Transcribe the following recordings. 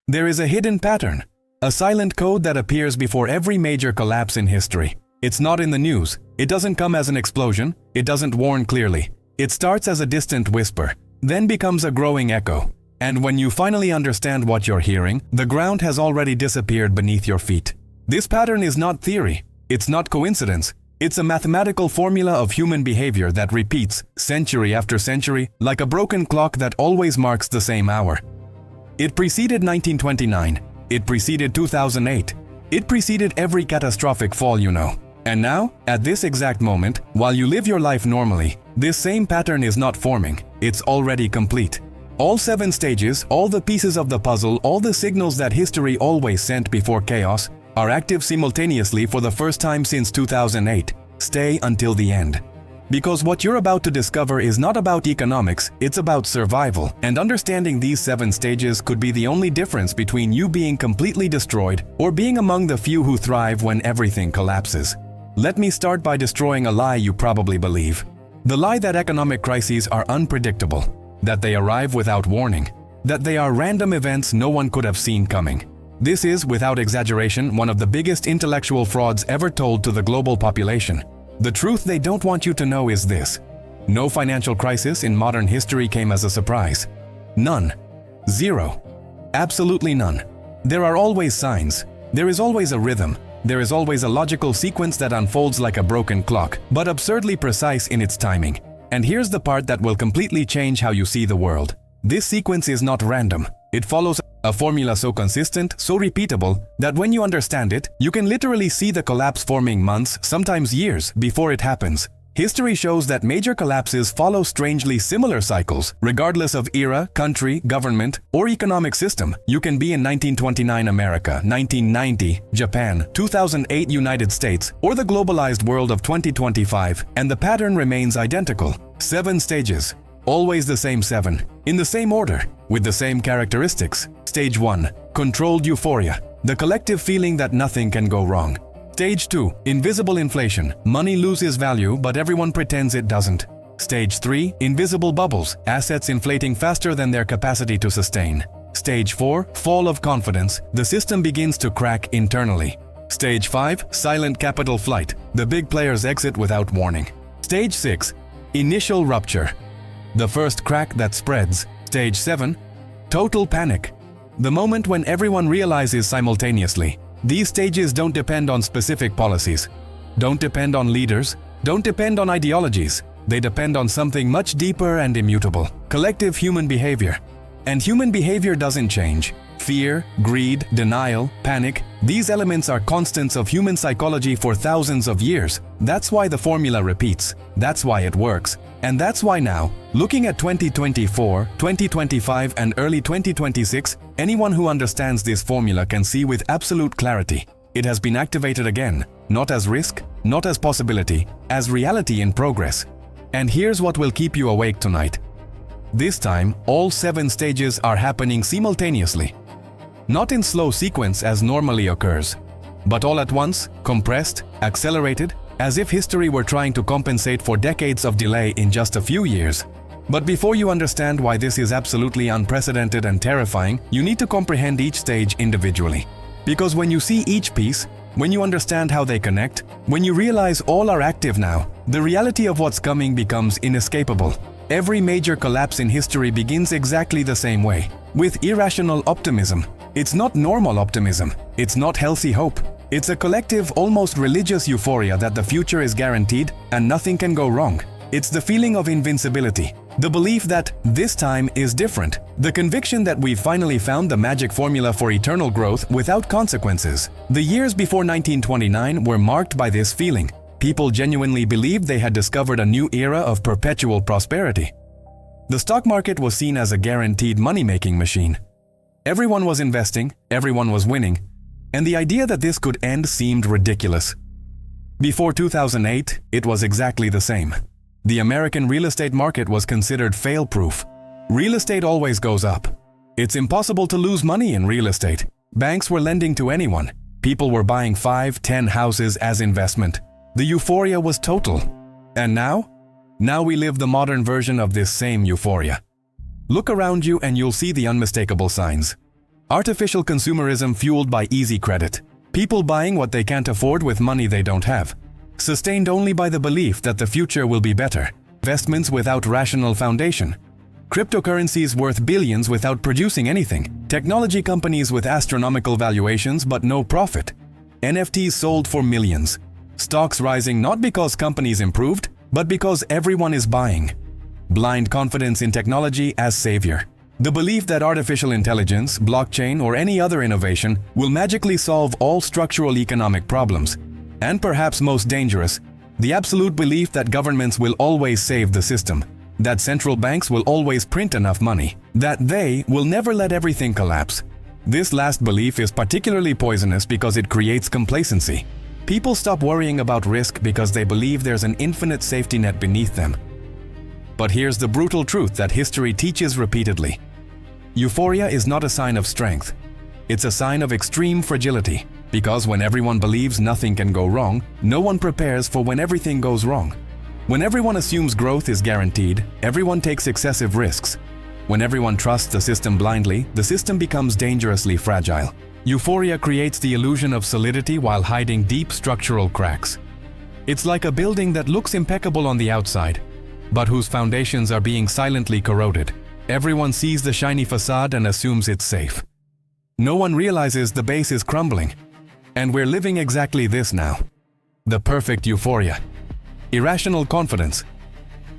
There is a hidden pattern, a silent code that appears before every major collapse in history. It's not in the news, it doesn't come as an explosion, it doesn't warn clearly. It starts as a distant whisper, then becomes a growing echo. And when you finally understand what you're hearing, the ground has already disappeared beneath your feet. This pattern is not theory, it's not coincidence. It's a mathematical formula of human behavior that repeats, century after century, like a broken clock that always marks the same hour. It preceded 1929. It preceded 2008. It preceded every catastrophic fall you know. And now, at this exact moment, while you live your life normally, this same pattern is not forming. It's already complete. All 7 stages, all the pieces of the puzzle, all the signals that history always sent before chaos, are active simultaneously for the first time since 2008. Stay until the end. Because what you're about to discover is not about economics, it's about survival. And understanding these 7 stages could be the only difference between you being completely destroyed or being among the few who thrive when everything collapses. Let me start by destroying a lie you probably believe. The lie that economic crises are unpredictable, that they arrive without warning, that they are random events no one could have seen coming. This is, without exaggeration, one of the biggest intellectual frauds ever told to the global population. The truth they don't want you to know is this: no financial crisis in modern history came as a surprise. None. Zero. Absolutely none. There are always signs. There is always a rhythm. There is always a logical sequence that unfolds like a broken clock, but absurdly precise in its timing. And here's the part that will completely change how you see the world. This sequence is not random. It follows a formula so consistent, so repeatable, that when you understand it, you can literally see the collapse forming months, sometimes years, before it happens. History shows that major collapses follow strangely similar cycles, regardless of era, country, government, or economic system. You can be in 1929 America, 1990 Japan, 2008 United States, or the globalized world of 2025, and the pattern remains identical. 7 stages. Always the same 7, in the same order, with the same characteristics. Stage 1. Controlled euphoria, the collective feeling that nothing can go wrong. Stage 2. Invisible inflation, money loses value but everyone pretends it doesn't. Stage 3. Invisible bubbles, assets inflating faster than their capacity to sustain. Stage 4. Fall of confidence, the system begins to crack internally. Stage 5. Silent capital flight, the big players exit without warning. Stage 6. Initial rupture, the first crack that spreads. Stage 7. Total panic, the moment when everyone realizes simultaneously. These stages don't depend on specific policies, don't depend on leaders, don't depend on ideologies. They depend on something much deeper and immutable: collective human behavior. And human behavior doesn't change. Fear, greed, denial, panic, these elements are constants of human psychology for thousands of years. That's why the formula repeats. That's why it works. And that's why now, looking at 2024, 2025, and early 2026, anyone who understands this formula can see with absolute clarity. It has been activated again, not as risk, not as possibility, as reality in progress. And here's what will keep you awake tonight. This time, all 7 stages are happening simultaneously. Not in slow sequence as normally occurs, but all at once, compressed, accelerated, as if history were trying to compensate for decades of delay in just a few years. But before you understand why this is absolutely unprecedented and terrifying, you need to comprehend each stage individually. Because when you see each piece, when you understand how they connect, when you realize all are active now, the reality of what's coming becomes inescapable. Every major collapse in history begins exactly the same way, with irrational optimism. It's not normal optimism. It's not healthy hope. It's a collective, almost religious euphoria that the future is guaranteed and nothing can go wrong. It's the feeling of invincibility, the belief that this time is different, the conviction that we've finally found the magic formula for eternal growth without consequences. The years before 1929 were marked by this feeling. People genuinely believed they had discovered a new era of perpetual prosperity. The stock market was seen as a guaranteed money-making machine. Everyone was investing, everyone was winning, and the idea that this could end seemed ridiculous. Before 2008, it was exactly the same. The American real estate market was considered fail-proof. Real estate always goes up. It's impossible to lose money in real estate. Banks were lending to anyone. People were buying 5, 10 houses as investment. The euphoria was total. And now? Now we live the modern version of this same euphoria. Look around you and you'll see the unmistakable signs. Artificial consumerism fueled by easy credit. People buying what they can't afford with money they don't have. Sustained only by the belief that the future will be better. Investments without rational foundation. Cryptocurrencies worth billions without producing anything. Technology companies with astronomical valuations but no profit. NFTs sold for millions. Stocks rising not because companies improved, but because everyone is buying. Blind confidence in technology as savior. The belief that artificial intelligence, blockchain, or any other innovation will magically solve all structural economic problems. And perhaps most dangerous, the absolute belief that governments will always save the system, that central banks will always print enough money, that they will never let everything collapse. This last belief is particularly poisonous because it creates complacency. People stop worrying about risk because they believe there's an infinite safety net beneath them. But here's the brutal truth that history teaches repeatedly. Euphoria is not a sign of strength. It's a sign of extreme fragility, because when everyone believes nothing can go wrong, no one prepares for when everything goes wrong. When everyone assumes growth is guaranteed, everyone takes excessive risks. When everyone trusts the system blindly, the system becomes dangerously fragile. Euphoria creates the illusion of solidity while hiding deep structural cracks. It's like a building that looks impeccable on the outside, but whose foundations are being silently corroded. Everyone sees the shiny facade and assumes it's safe. No one realizes the base is crumbling. And we're living exactly this now. The perfect euphoria. Irrational confidence.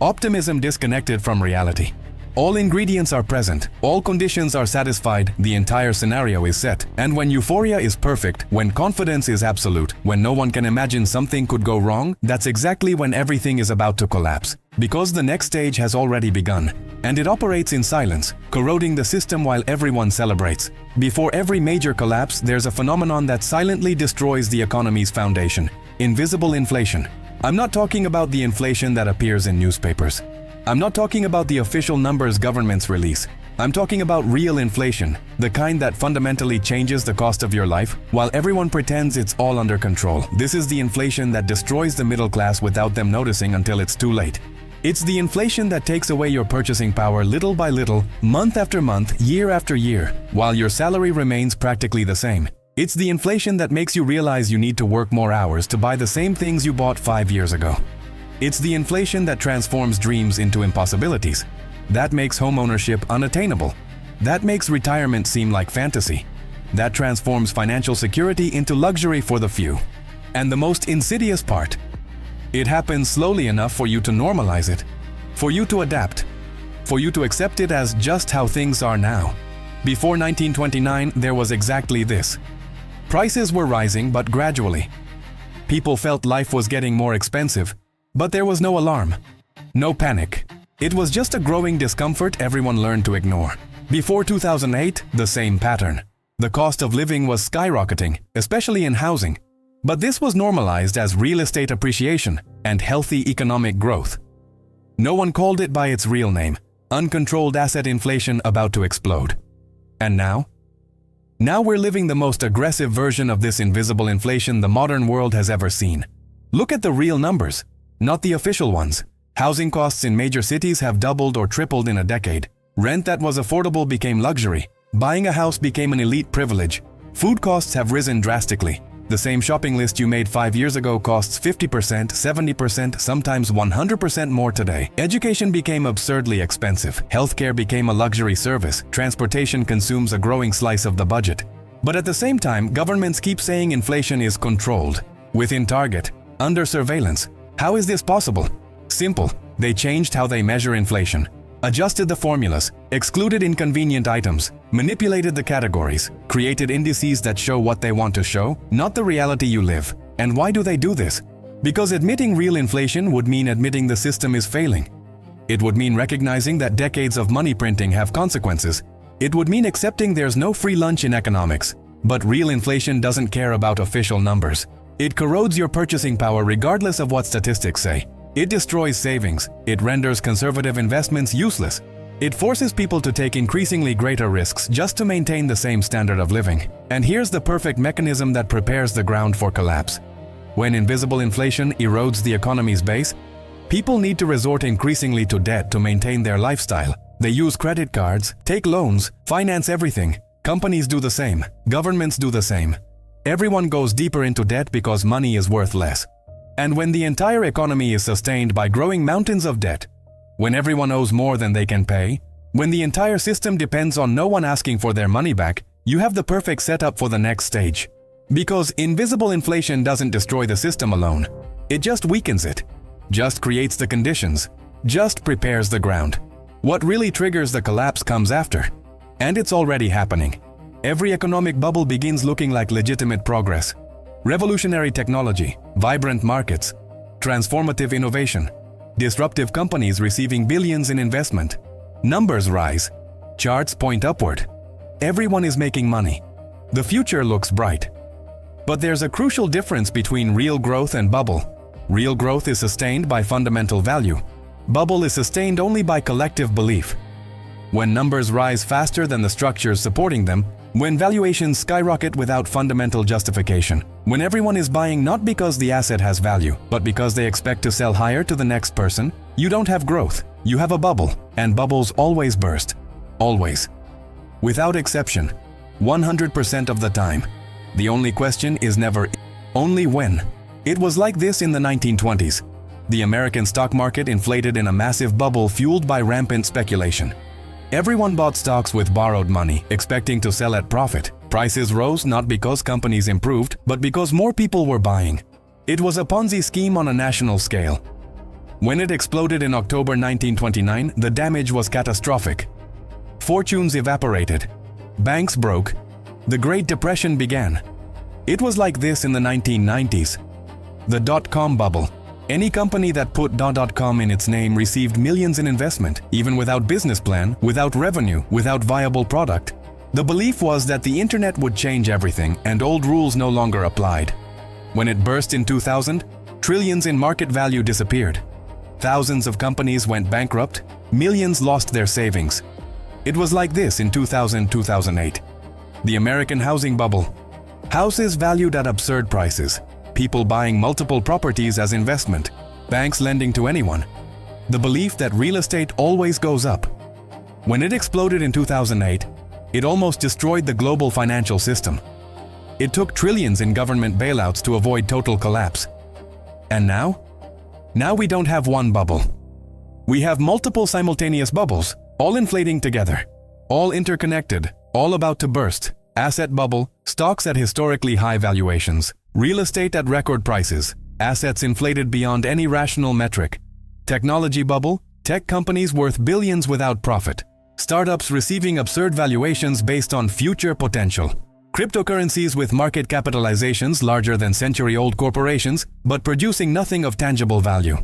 Optimism disconnected from reality. All ingredients are present, all conditions are satisfied, the entire scenario is set. And when euphoria is perfect, when confidence is absolute, when no one can imagine something could go wrong, that's exactly when everything is about to collapse. Because the next stage has already begun. And it operates in silence, corroding the system while everyone celebrates. Before every major collapse, there's a phenomenon that silently destroys the economy's foundation. Invisible inflation. I'm not talking about the inflation that appears in newspapers. I'm not talking about the official numbers governments release. I'm talking about real inflation, the kind that fundamentally changes the cost of your life, while everyone pretends it's all under control. This is the inflation that destroys the middle class without them noticing until it's too late. It's the inflation that takes away your purchasing power little by little, month after month, year after year, while your salary remains practically the same. It's the inflation that makes you realize you need to work more hours to buy the same things you bought 5 years ago. It's the inflation that transforms dreams into impossibilities. That makes homeownership unattainable. That makes retirement seem like fantasy. That transforms financial security into luxury for the few. And the most insidious part, it happens slowly enough for you to normalize it, for you to adapt, for you to accept it as just how things are now. Before 1929, there was exactly this. Prices were rising, but gradually. People felt life was getting more expensive, but there was no alarm, no panic. It was just a growing discomfort everyone learned to ignore. Before 2008, the same pattern. The cost of living was skyrocketing, especially in housing. But this was normalized as real estate appreciation and healthy economic growth. No one called it by its real name, uncontrolled asset inflation about to explode. And now? Now we're living the most aggressive version of this invisible inflation the modern world has ever seen. Look at the real numbers, not the official ones. Housing costs in major cities have doubled or tripled in a decade. Rent that was affordable became luxury. Buying a house became an elite privilege. Food costs have risen drastically. The same shopping list you made 5 years ago costs 50%, 70%, sometimes 100% more today. Education became absurdly expensive. Healthcare became a luxury service. Transportation consumes a growing slice of the budget. But at the same time, governments keep saying inflation is controlled, within target, under surveillance. How is this possible? Simple. They changed how they measure inflation. Adjusted the formulas, excluded inconvenient items, manipulated the categories, created indices that show what they want to show, not the reality you live. And why do they do this? Because admitting real inflation would mean admitting the system is failing. It would mean recognizing that decades of money printing have consequences. It would mean accepting there's no free lunch in economics. But real inflation doesn't care about official numbers. It corrodes your purchasing power regardless of what statistics say. It destroys savings. It renders conservative investments useless. It forces people to take increasingly greater risks just to maintain the same standard of living. And here's the perfect mechanism that prepares the ground for collapse. When invisible inflation erodes the economy's base, people need to resort increasingly to debt to maintain their lifestyle. They use credit cards, take loans, finance everything. Companies do the same. Governments do the same. Everyone goes deeper into debt because money is worth less. And when the entire economy is sustained by growing mountains of debt, when everyone owes more than they can pay, when the entire system depends on no one asking for their money back, you have the perfect setup for the next stage. Because invisible inflation doesn't destroy the system alone. It just weakens it, just creates the conditions, just prepares the ground. What really triggers the collapse comes after. And it's already happening. Every economic bubble begins looking like legitimate progress. Revolutionary technology, vibrant markets, transformative innovation, disruptive companies receiving billions in investment. Numbers rise, charts point upward. Everyone is making money. The future looks bright. But there's a crucial difference between real growth and bubble. Real growth is sustained by fundamental value. Bubble is sustained only by collective belief. When numbers rise faster than the structures supporting them, when valuations skyrocket without fundamental justification, when everyone is buying not because the asset has value, but because they expect to sell higher to the next person, you don't have growth, you have a bubble, and bubbles always burst. Always. Without exception. 100% of the time. The only question is never, only when. It was like this in the 1920s. The American stock market inflated in a massive bubble fueled by rampant speculation. Everyone bought stocks with borrowed money, expecting to sell at profit. Prices rose not because companies improved, but because more people were buying. It was a Ponzi scheme on a national scale. When it exploded in October 1929, the damage was catastrophic. Fortunes evaporated. Banks broke. The Great Depression began. It was like this in the 1990s. The dot-com bubble. Any company that put .com in its name received millions in investment, even without business plan, without revenue, without viable product. The belief was that the internet would change everything and old rules no longer applied. When it burst in 2000, trillions in market value disappeared. Thousands of companies went bankrupt, millions lost their savings. It was like this in 2000-2008. The American housing bubble. Houses valued at absurd prices. People buying multiple properties as investment, banks lending to anyone. The belief that real estate always goes up. When it exploded in 2008, it almost destroyed the global financial system. It took trillions in government bailouts to avoid total collapse. And now? Now we don't have one bubble. We have multiple simultaneous bubbles, all inflating together, all interconnected, all about to burst. Asset bubble, stocks at historically high valuations. Real estate at record prices, assets inflated beyond any rational metric. Technology bubble, tech companies worth billions without profit. Startups receiving absurd valuations based on future potential. Cryptocurrencies with market capitalizations larger than century-old corporations, but producing nothing of tangible value.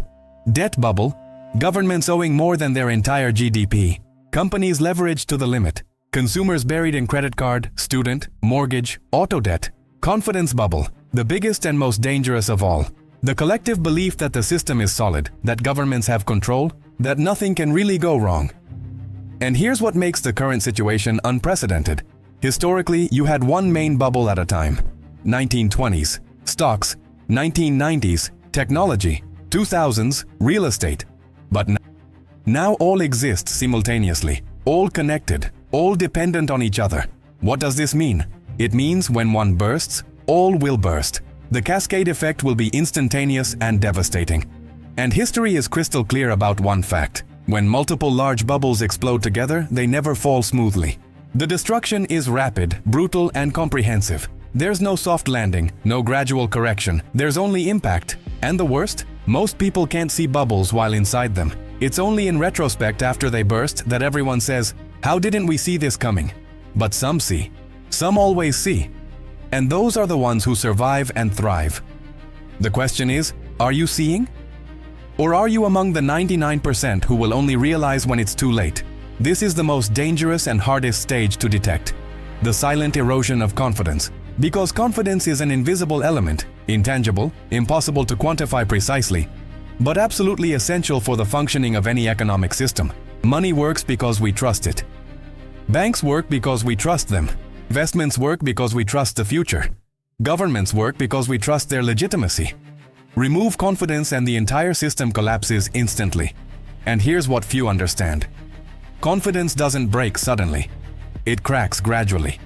Debt bubble, governments owing more than their entire GDP. Companies leveraged to the limit. Consumers buried in credit card, student, mortgage, auto debt. Confidence bubble, the biggest and most dangerous of all. The collective belief that the system is solid, that governments have control, that nothing can really go wrong. And here's what makes the current situation unprecedented. Historically, you had one main bubble at a time. 1920s, stocks. 1990s, technology. 2000s, real estate. But now all exist simultaneously, all connected, all dependent on each other. What does this mean? It means when one bursts, all will burst. The cascade effect will be instantaneous and devastating. And history is crystal clear about one fact. When multiple large bubbles explode together, they never fall smoothly. The destruction is rapid, brutal, and comprehensive. There's no soft landing, no gradual correction. There's only impact. And the worst? Most people can't see bubbles while inside them. It's only in retrospect after they burst that everyone says, "How didn't we see this coming?" But some see. Some always see. And those are the ones who survive and thrive. The question is, are you seeing? Or are you among the 99% who will only realize when it's too late? This is the most dangerous and hardest stage to detect. The silent erosion of confidence. Because confidence is an invisible element, intangible, impossible to quantify precisely, but absolutely essential for the functioning of any economic system. Money works because we trust it. Banks work because we trust them. Investments work because we trust the future. Governments work because we trust their legitimacy. Remove confidence and the entire system collapses instantly. And here's what few understand. Confidence doesn't break suddenly. It cracks gradually.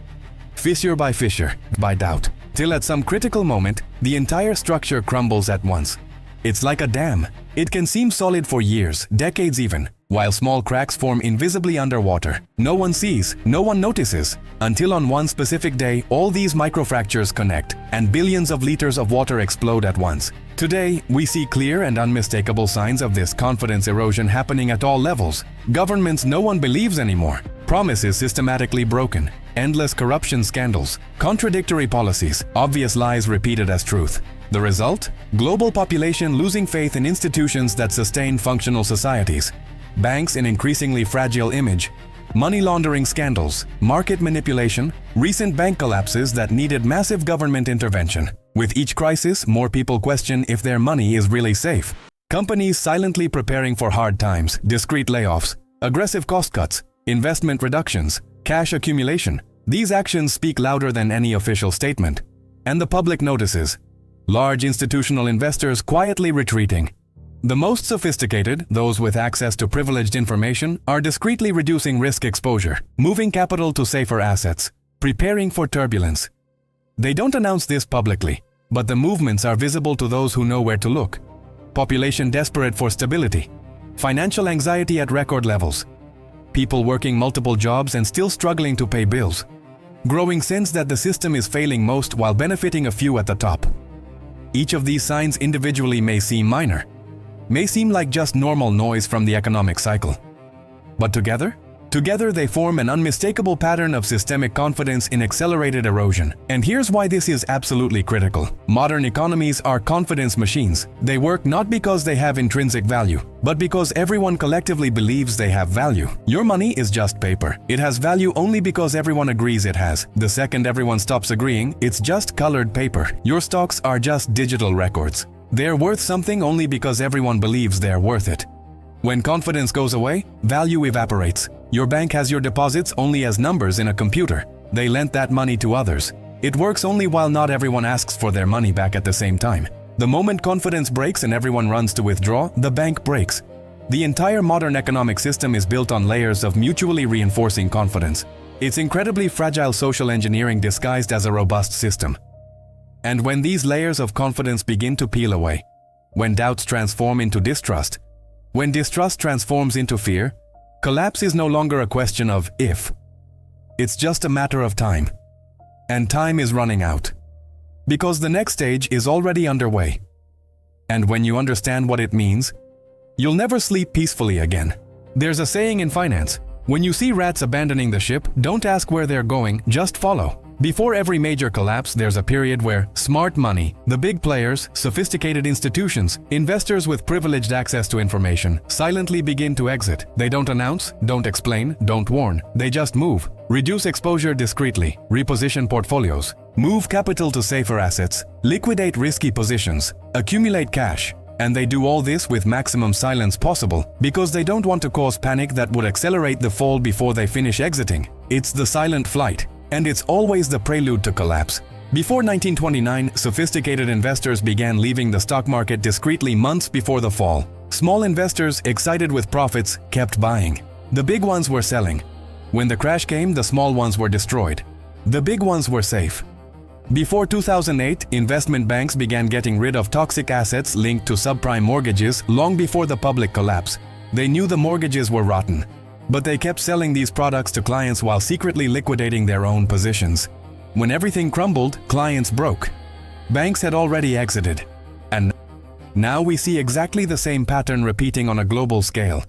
fissure by fissure, by doubt, till at some critical moment, the entire structure crumbles at once. It's like a dam. It can seem solid for years, decades even, while small cracks form invisibly underwater. No one sees, no one notices, until on one specific day, all these microfractures connect, and billions of liters of water explode at once. Today, we see clear and unmistakable signs of this confidence erosion happening at all levels. Governments no one believes anymore. Promises systematically broken. Endless corruption scandals. Contradictory policies. Obvious lies repeated as truth. The result? Global population losing faith in institutions that sustain functional societies. Banks in increasingly fragile image. Money laundering scandals. Market manipulation. Recent bank collapses that needed massive government intervention. With each crisis, more people question if their money is really safe. Companies silently preparing for hard times, discreet layoffs, aggressive cost cuts, investment reductions, cash accumulation. These actions speak louder than any official statement. And the public notices. Large institutional investors quietly retreating. The most sophisticated, those with access to privileged information, are discreetly reducing risk exposure, moving capital to safer assets, preparing for turbulence. They don't announce this publicly, but the movements are visible to those who know where to look. Population desperate for stability. Financial anxiety at record levels. People working multiple jobs and still struggling to pay bills. Growing sense that the system is failing most while benefiting a few at the top. Each of these signs individually may seem minor, may seem like just normal noise from the economic cycle. But together they form an unmistakable pattern of systemic confidence in accelerated erosion. And here's why this is absolutely critical. Modern economies are confidence machines. They work not because they have intrinsic value, but because everyone collectively believes they have value. Your money is just paper. It has value only because everyone agrees it has. The second everyone stops agreeing, it's just colored paper. Your stocks are just digital records. They're worth something only because everyone believes they're worth it. When confidence goes away, value evaporates. Your bank has your deposits only as numbers in a computer. They lent that money to others. It works only while not everyone asks for their money back at the same time. The moment confidence breaks and everyone runs to withdraw, the bank breaks. The entire modern economic system is built on layers of mutually reinforcing confidence. It's incredibly fragile social engineering disguised as a robust system. And when these layers of confidence begin to peel away, when doubts transform into distrust, when distrust transforms into fear, collapse is no longer a question of if. It's just a matter of time. And time is running out. Because the next stage is already underway. And when you understand what it means, you'll never sleep peacefully again. There's a saying in finance, when you see rats abandoning the ship, don't ask where they're going, just follow. Before every major collapse, there's a period where smart money, the big players, sophisticated institutions, investors with privileged access to information, silently begin to exit. They don't announce, don't explain, don't warn. They just move. Reduce exposure discreetly, reposition portfolios, move capital to safer assets, liquidate risky positions, accumulate cash. And they do all this with maximum silence possible because they don't want to cause panic that would accelerate the fall before they finish exiting. It's the silent flight. And it's always the prelude to collapse. Before 1929, sophisticated investors began leaving the stock market discreetly months before the fall. Small investors, excited with profits, kept buying. The big ones were selling. When the crash came, the small ones were destroyed. The big ones were safe. Before 2008, investment banks began getting rid of toxic assets linked to subprime mortgages long before the public collapse. They knew the mortgages were rotten. But they kept selling these products to clients while secretly liquidating their own positions. When everything crumbled, clients broke. Banks had already exited. And now we see exactly the same pattern repeating on a global scale.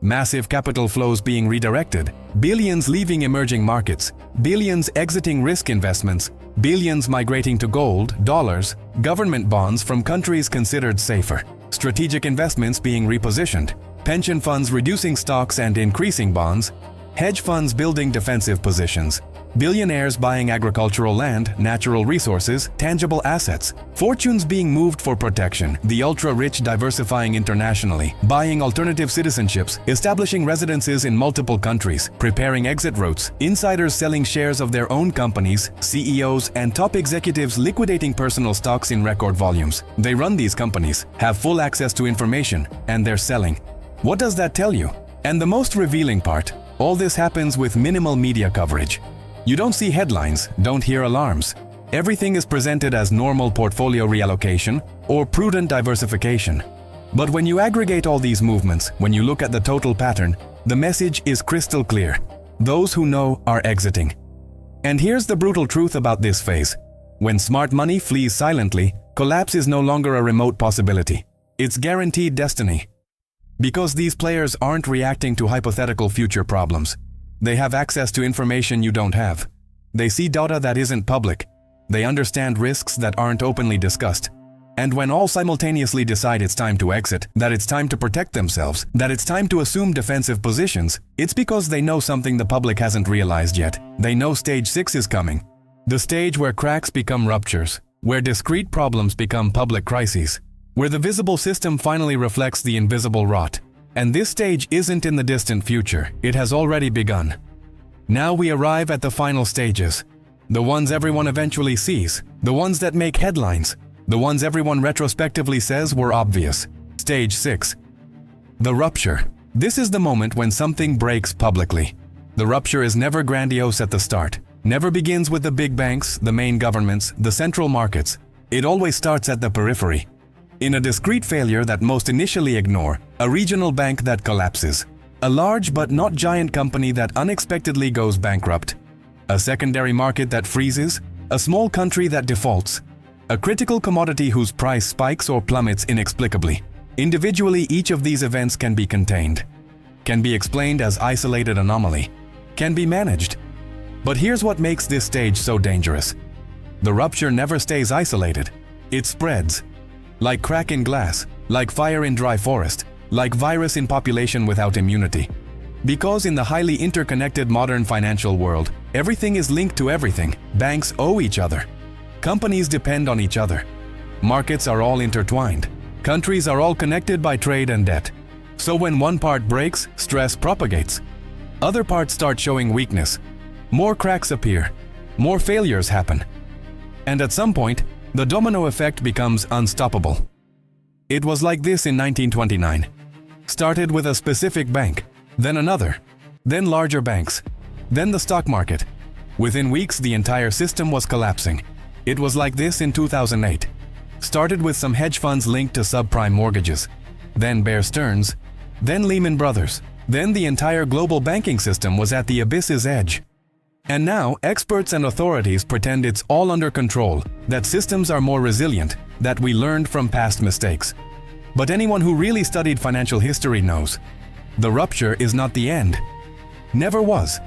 Massive capital flows being redirected, billions leaving emerging markets, billions exiting risk investments, billions migrating to gold, dollars, government bonds from countries considered safer, strategic investments being repositioned, pension funds reducing stocks and increasing bonds, hedge funds building defensive positions, billionaires buying agricultural land, natural resources, tangible assets, fortunes being moved for protection, the ultra-rich diversifying internationally, buying alternative citizenships, establishing residences in multiple countries, preparing exit routes, insiders selling shares of their own companies, CEOs and top executives liquidating personal stocks in record volumes. They run these companies, have full access to information, and they're selling. What does that tell you? And the most revealing part, all this happens with minimal media coverage. You don't see headlines, don't hear alarms. Everything is presented as normal portfolio reallocation or prudent diversification. But when you aggregate all these movements, when you look at the total pattern, the message is crystal clear. Those who know are exiting. And here's the brutal truth about this phase. When smart money flees silently, collapse is no longer a remote possibility. It's guaranteed destiny. Because these players aren't reacting to hypothetical future problems. They have access to information you don't have. They see data that isn't public. They understand risks that aren't openly discussed. And when all simultaneously decide it's time to exit, that it's time to protect themselves, that it's time to assume defensive positions, it's because they know something the public hasn't realized yet. They know stage 6 is coming. The stage where cracks become ruptures, where discrete problems become public crises, where the visible system finally reflects the invisible rot. And this stage isn't in the distant future, it has already begun. Now we arrive at the final stages. The ones everyone eventually sees, the ones that make headlines, the ones everyone retrospectively says were obvious. Stage 6. The rupture. This is the moment when something breaks publicly. The rupture is never grandiose at the start, never begins with the big banks, the main governments, the central markets. It always starts at the periphery. In a discrete failure that most initially ignore, a regional bank that collapses, a large but not giant company that unexpectedly goes bankrupt, a secondary market that freezes, a small country that defaults, a critical commodity whose price spikes or plummets inexplicably. Individually, each of these events can be contained, can be explained as isolated anomaly, can be managed. But here's what makes this stage so dangerous. The rupture never stays isolated. It spreads. Like crack in glass, like fire in dry forest, like virus in population without immunity. Because in the highly interconnected modern financial world, everything is linked to everything. Banks owe each other. Companies depend on each other. Markets are all intertwined. Countries are all connected by trade and debt. So when one part breaks, stress propagates. Other parts start showing weakness. More cracks appear. More failures happen. And at some point, the domino effect becomes unstoppable. It was like this in 1929. Started with a specific bank, then another, then larger banks, then the stock market. Within weeks, the entire system was collapsing. It was like this in 2008. Started with some hedge funds linked to subprime mortgages, then Bear Stearns, then Lehman Brothers, then the entire global banking system was at the abyss's edge. And now, experts and authorities pretend it's all under control, that systems are more resilient, that we learned from past mistakes. But anyone who really studied financial history knows, the rupture is not the end. Never was.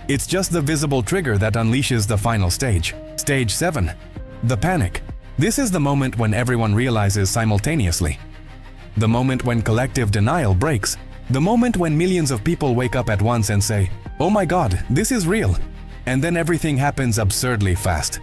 It's just the visible trigger that unleashes the final stage. Stage 7. The panic. This is the moment when everyone realizes simultaneously. The moment when collective denial breaks. The moment when millions of people wake up at once and say, "Oh my God, this is real." And then everything happens absurdly fast.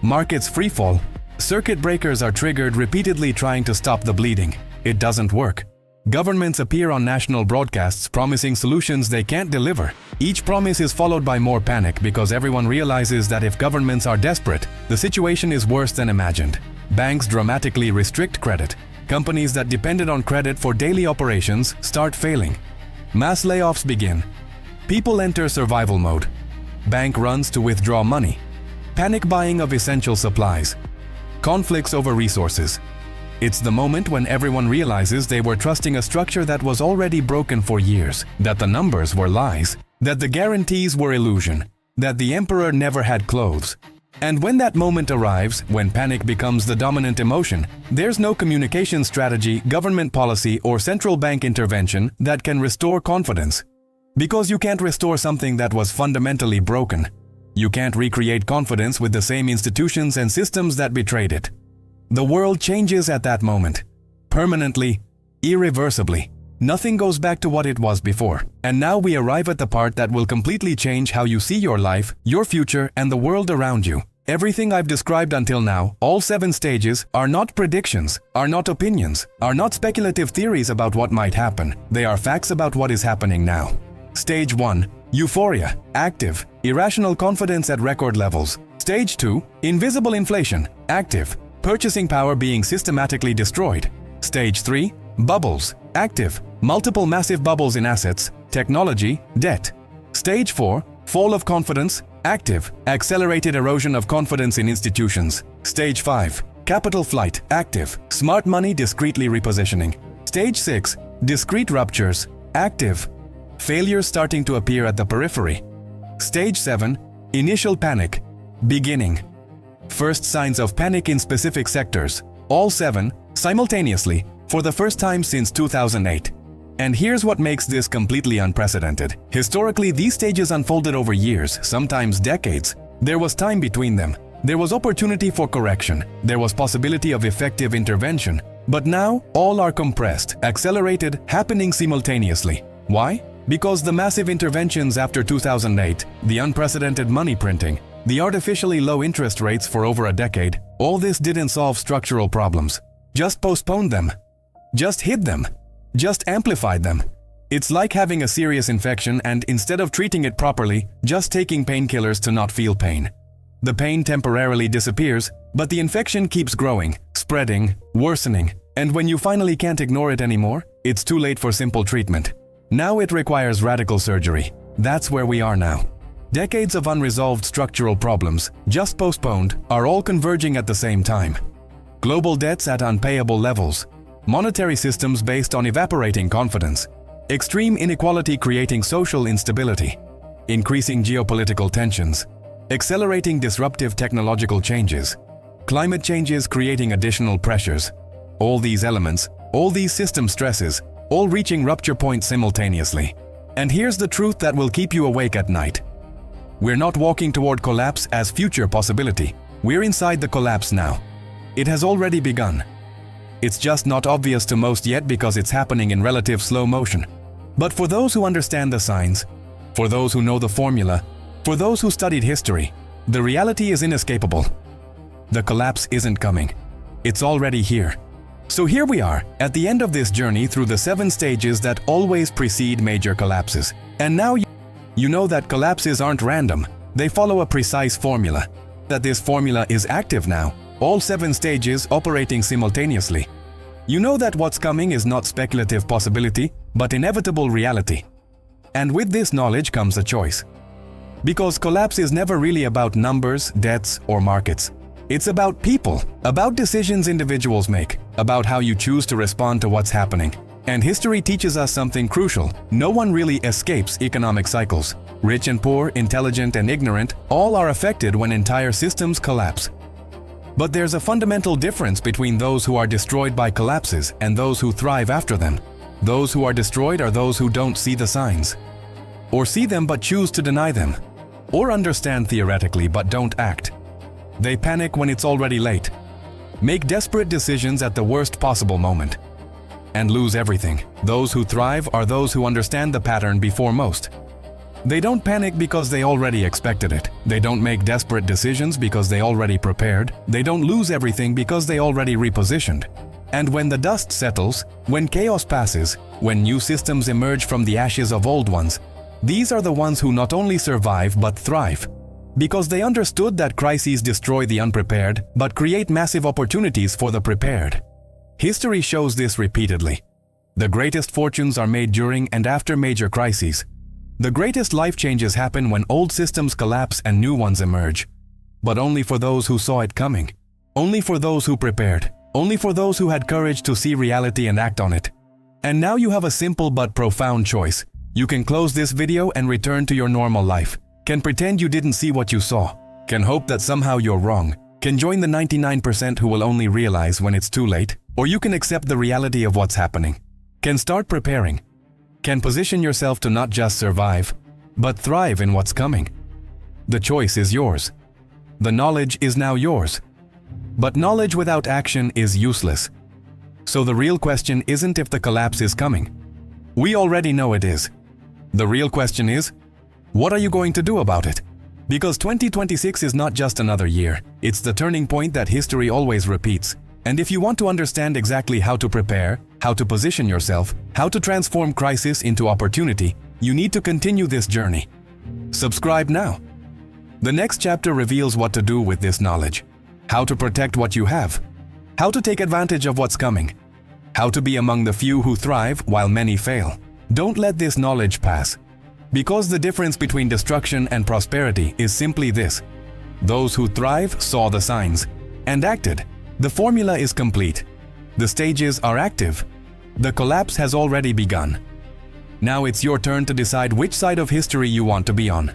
Markets freefall. Circuit breakers are triggered, repeatedly trying to stop the bleeding. It doesn't work. Governments appear on national broadcasts promising solutions they can't deliver. Each promise is followed by more panic because everyone realizes that if governments are desperate, the situation is worse than imagined. Banks dramatically restrict credit. Companies that depended on credit for daily operations start failing. Mass layoffs begin. People enter survival mode. Bank runs to withdraw money. Panic buying of essential supplies. Conflicts over resources. It's the moment when everyone realizes they were trusting a structure that was already broken for years, that the numbers were lies, that the guarantees were illusion, that the emperor never had clothes. And when that moment arrives, when panic becomes the dominant emotion, there's no communication strategy, government policy, or central bank intervention that can restore confidence. Because you can't restore something that was fundamentally broken. You can't recreate confidence with the same institutions and systems that betrayed it. The world changes at that moment. Permanently, irreversibly. Nothing goes back to what it was before. And now we arrive at the part that will completely change how you see your life, your future, and the world around you. Everything I've described until now, all 7 stages, are not predictions, are not opinions, are not speculative theories about what might happen. They are facts about what is happening now. Stage 1. Euphoria. Active. Irrational confidence at record levels. Stage 2. Invisible inflation. Active. Purchasing power being systematically destroyed. Stage 3. Bubbles. Active. Multiple massive bubbles in assets, technology, debt. Stage 4. Fall of confidence. Active, accelerated erosion of confidence in institutions. Stage 5, capital flight. Active, smart money discreetly repositioning. Stage 6, discrete ruptures. Active, failures starting to appear at the periphery. Stage 7, initial panic. Beginning, first signs of panic in specific sectors. All 7, simultaneously, for the first time since 2008. And here's what makes this completely unprecedented. Historically, these stages unfolded over years, sometimes decades. There was time between them. There was opportunity for correction. There was possibility of effective intervention. But now, all are compressed, accelerated, happening simultaneously. Why? Because the massive interventions after 2008, the unprecedented money printing, the artificially low interest rates for over a decade, all this didn't solve structural problems. Just postponed them. Just hid them. Just amplified them. It's like having a serious infection and instead of treating it properly, just taking painkillers to not feel pain. The pain temporarily disappears, but the infection keeps growing, spreading, worsening, and when you finally can't ignore it anymore, it's too late for simple treatment. Now it requires radical surgery. That's where we are now. Decades of unresolved structural problems, just postponed, are all converging at the same time. Global debts at unpayable levels. Monetary systems based on evaporating confidence. Extreme inequality creating social instability. Increasing geopolitical tensions. Accelerating disruptive technological changes. Climate changes creating additional pressures. All these elements, all these system stresses, all reaching rupture points simultaneously. And here's the truth that will keep you awake at night. We're not walking toward collapse as future possibility. We're inside the collapse now. It has already begun. It's just not obvious to most yet because it's happening in relative slow motion. But for those who understand the signs, for those who know the formula, for those who studied history, the reality is inescapable. The collapse isn't coming. It's already here. So here we are, at the end of this journey through the 7 stages that always precede major collapses. And now you know that collapses aren't random. They follow a precise formula. That this formula is active now. All 7 stages operating simultaneously. You know that what's coming is not speculative possibility, but inevitable reality. And with this knowledge comes a choice. Because collapse is never really about numbers, debts, or markets. It's about people, about decisions individuals make, about how you choose to respond to what's happening. And history teaches us something crucial. No one really escapes economic cycles. Rich and poor, intelligent and ignorant, all are affected when entire systems collapse. But there's a fundamental difference between those who are destroyed by collapses and those who thrive after them. Those who are destroyed are those who don't see the signs, or see them but choose to deny them, or understand theoretically but don't act. They panic when it's already late, make desperate decisions at the worst possible moment, and lose everything. Those who thrive are those who understand the pattern before most. They don't panic because they already expected it. They don't make desperate decisions because they already prepared. They don't lose everything because they already repositioned. And when the dust settles, when chaos passes, when new systems emerge from the ashes of old ones, these are the ones who not only survive but thrive. Because they understood that crises destroy the unprepared but create massive opportunities for the prepared. History shows this repeatedly. The greatest fortunes are made during and after major crises. The greatest life changes happen when old systems collapse and new ones emerge. But only for those who saw it coming. Only for those who prepared. Only for those who had courage to see reality and act on it. And now you have a simple but profound choice. You can close this video and return to your normal life. Can pretend you didn't see what you saw. Can hope that somehow you're wrong. Can join the 99% who will only realize when it's too late. Or you can accept the reality of what's happening. Can start preparing. Can position yourself to not just survive, but thrive in what's coming. The choice is yours. The knowledge is now yours. But knowledge without action is useless. So the real question isn't if the collapse is coming. We already know it is. The real question is, what are you going to do about it? Because 2026 is not just another year. It's the turning point that history always repeats. And if you want to understand exactly how to prepare, how to position yourself, how to transform crisis into opportunity, you need to continue this journey. Subscribe now. The next chapter reveals what to do with this knowledge, how to protect what you have, how to take advantage of what's coming, how to be among the few who thrive while many fail. Don't let this knowledge pass. Because the difference between destruction and prosperity is simply this: those who thrive saw the signs and acted. The formula is complete. The stages are active. The collapse has already begun. Now it's your turn to decide which side of history you want to be on.